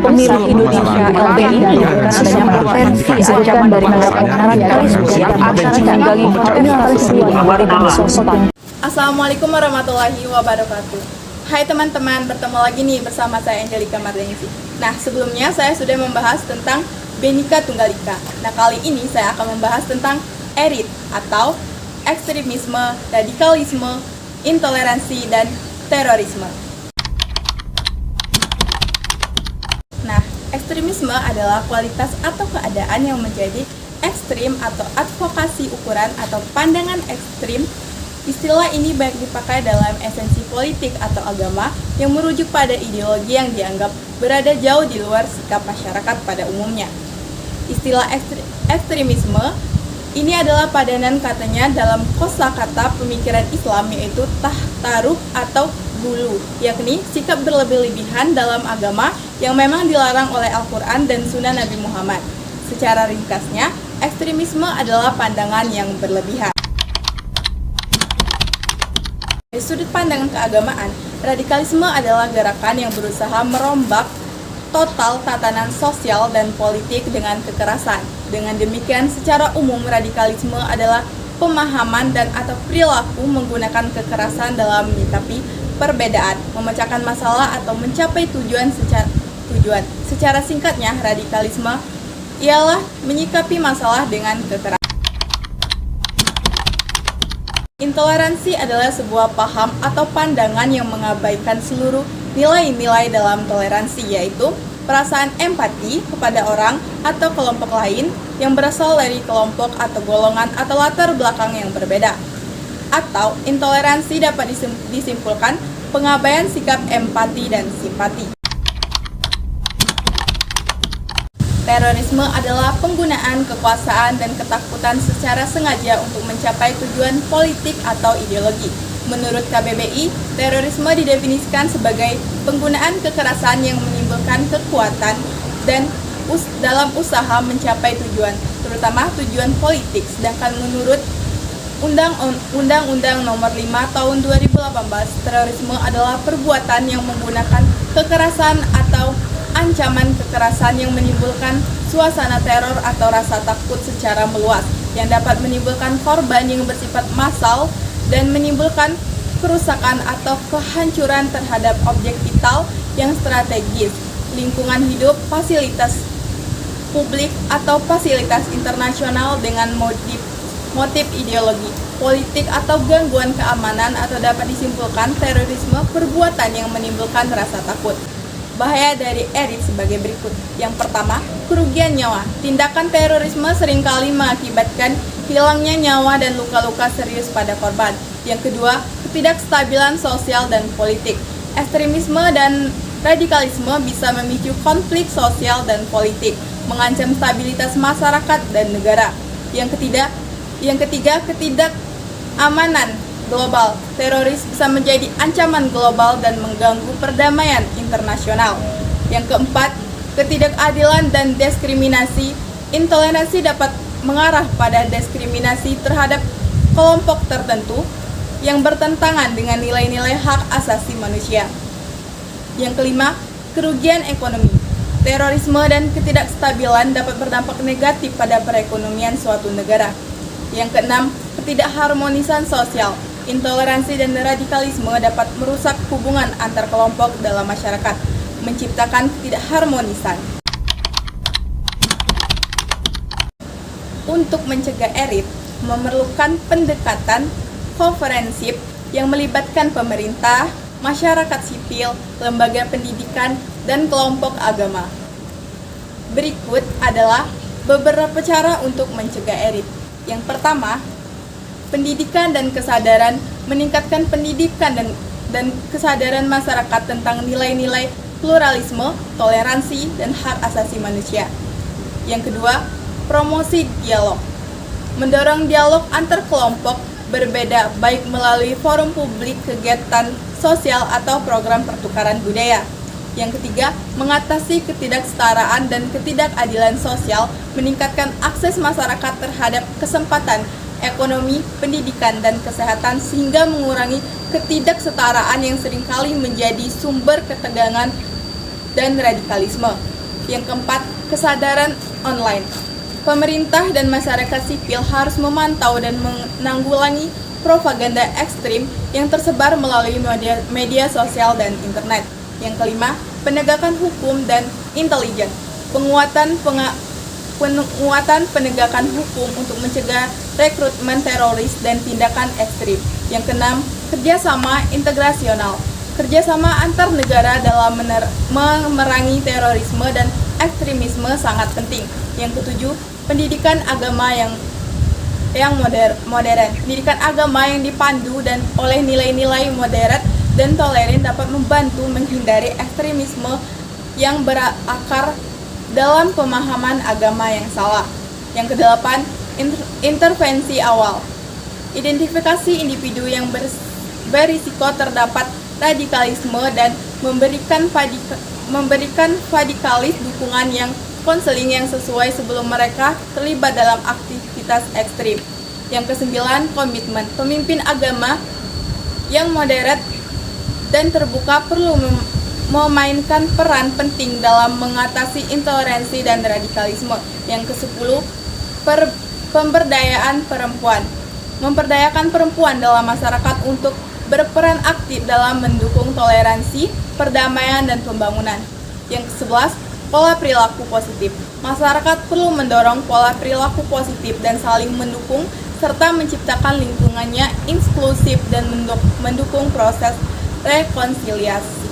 pemilih Indonesia LBI karena adanya preferensi ajakan dari radikalisme yang akan menunggangi kontestasi 2024. Assalamualaikum warahmatullahi wabarakatuh. Hai teman-teman, bertemu lagi nih bersama saya Angelika Mardensi. Nah, sebelumnya saya sudah membahas tentang Bhinneka Tunggal Ika. Nah, kali ini saya akan membahas tentang ERIT atau ekstremisme, radikalisme, intoleransi, dan terorisme. Nah, ekstremisme adalah kualitas atau keadaan yang menjadi ekstrim atau advokasi ukuran atau pandangan ekstrim. Istilah ini baik dipakai dalam esensi politik atau agama yang merujuk pada ideologi yang dianggap berada jauh di luar sikap masyarakat pada umumnya. Istilah ekstremisme ini adalah padanan katanya dalam kosakata pemikiran Islam, yaitu tahtaruh atau gulu, yakni sikap berlebih-lebihan dalam agama yang memang dilarang oleh Al-Quran dan Sunnah Nabi Muhammad. Secara ringkasnya, ekstremisme adalah pandangan yang berlebihan. Dari sudut pandang keagamaan, radikalisme adalah gerakan yang berusaha merombak total tatanan sosial dan politik dengan kekerasan. Dengan demikian, secara umum radikalisme adalah pemahaman dan atau perilaku menggunakan kekerasan dalam menyikapi perbedaan, memecahkan masalah atau mencapai tujuan. Secara singkatnya, radikalisme ialah menyikapi masalah dengan kekerasan. Intoleransi adalah sebuah paham atau pandangan yang mengabaikan seluruh nilai-nilai dalam toleransi, yaitu perasaan empati kepada orang atau kelompok lain yang berasal dari kelompok atau golongan atau latar belakang yang berbeda. Atau intoleransi dapat disimpulkan pengabaian sikap empati dan simpati. Terorisme adalah penggunaan kekuasaan dan ketakutan secara sengaja untuk mencapai tujuan politik atau ideologi. Menurut KBBI, terorisme didefinisikan sebagai penggunaan kekerasan yang menimbulkan kekuatan dan dalam usaha mencapai tujuan, terutama tujuan politik. Sedangkan menurut Undang-Undang Nomor 5 Tahun 2018, terorisme adalah perbuatan yang menggunakan kekerasan atau ancaman kekerasan yang menimbulkan suasana teror atau rasa takut secara meluas, yang dapat menimbulkan korban yang bersifat massal dan menimbulkan kerusakan atau kehancuran terhadap objek vital yang strategis, lingkungan hidup, fasilitas publik, atau fasilitas internasional dengan motif ideologi, politik, atau gangguan keamanan, atau dapat disimpulkan terorisme perbuatan yang menimbulkan rasa takut. Bahaya dari ERIT sebagai berikut. Yang pertama, kerugian nyawa. Tindakan terorisme seringkali mengakibatkan hilangnya nyawa dan luka-luka serius pada korban. Yang kedua, ketidakstabilan sosial dan politik. Ekstremisme dan radikalisme bisa memicu konflik sosial dan politik, mengancam stabilitas masyarakat dan negara. Yang ketiga, ketidakamanan global. Teroris bisa menjadi ancaman global dan mengganggu perdamaian internasional. Yang keempat, ketidakadilan dan diskriminasi. Intoleransi dapat mengarah pada diskriminasi terhadap kelompok tertentu yang bertentangan dengan nilai-nilai hak asasi manusia. Yang kelima, kerugian ekonomi. Terorisme dan ketidakstabilan dapat berdampak negatif pada perekonomian suatu negara. Yang keenam, ketidakharmonisan sosial. Intoleransi dan radikalisme dapat merusak hubungan antar kelompok dalam masyarakat, menciptakan ketidakharmonisan. Untuk mencegah ERIT, memerlukan pendekatan komprehensif yang melibatkan pemerintah, masyarakat sipil, lembaga pendidikan, dan kelompok agama. Berikut adalah beberapa cara untuk mencegah ERIT. Yang pertama, pendidikan dan kesadaran. Meningkatkan pendidikan dan kesadaran masyarakat tentang nilai-nilai pluralisme, toleransi, dan hak asasi manusia. Yang kedua, promosi dialog. Mendorong dialog antar kelompok berbeda, baik melalui forum publik, kegiatan sosial, atau program pertukaran budaya. Yang ketiga, mengatasi ketidaksetaraan dan ketidakadilan sosial, meningkatkan akses masyarakat terhadap kesempatan ekonomi, pendidikan, dan kesehatan sehingga mengurangi ketidaksetaraan yang seringkali menjadi sumber ketegangan dan radikalisme. Yang keempat, kesadaran online. Pemerintah dan masyarakat sipil harus memantau dan menanggulangi propaganda ekstrim yang tersebar melalui media sosial dan internet. Yang kelima, penegakan hukum dan intelijen. Penguatan penegakan hukum untuk mencegah rekrutmen teroris dan tindakan ekstrim. Yang keenam, kerjasama integrasional. Kerjasama antar negara dalam memerangi terorisme dan ekstremisme sangat penting. Yang ketujuh, pendidikan agama yang modern. Pendidikan agama yang dipandu dan oleh nilai-nilai moderat dan toleran dapat membantu menghindari ekstremisme yang berakar dalam pemahaman agama yang salah. Yang kedelapan, intervensi awal. Identifikasi individu yang berisiko terdapat radikalisme dan memberikan radikalis dukungan yang konseling yang sesuai sebelum mereka terlibat dalam aktivitas ekstrim. Yang kesembilan, komitmen. Pemimpin agama yang moderat dan terbuka perlu memainkan peran penting dalam mengatasi intoleransi dan radikalisme. Yang kesepuluh, pemberdayaan perempuan. Memperdayakan perempuan dalam masyarakat untuk berperan aktif dalam mendukung toleransi, perdamaian, dan pembangunan. Yang kesebelas, pola perilaku positif. Masyarakat perlu mendorong pola perilaku positif dan saling mendukung serta menciptakan lingkungannya inklusif dan mendukung proses rekonsiliasi.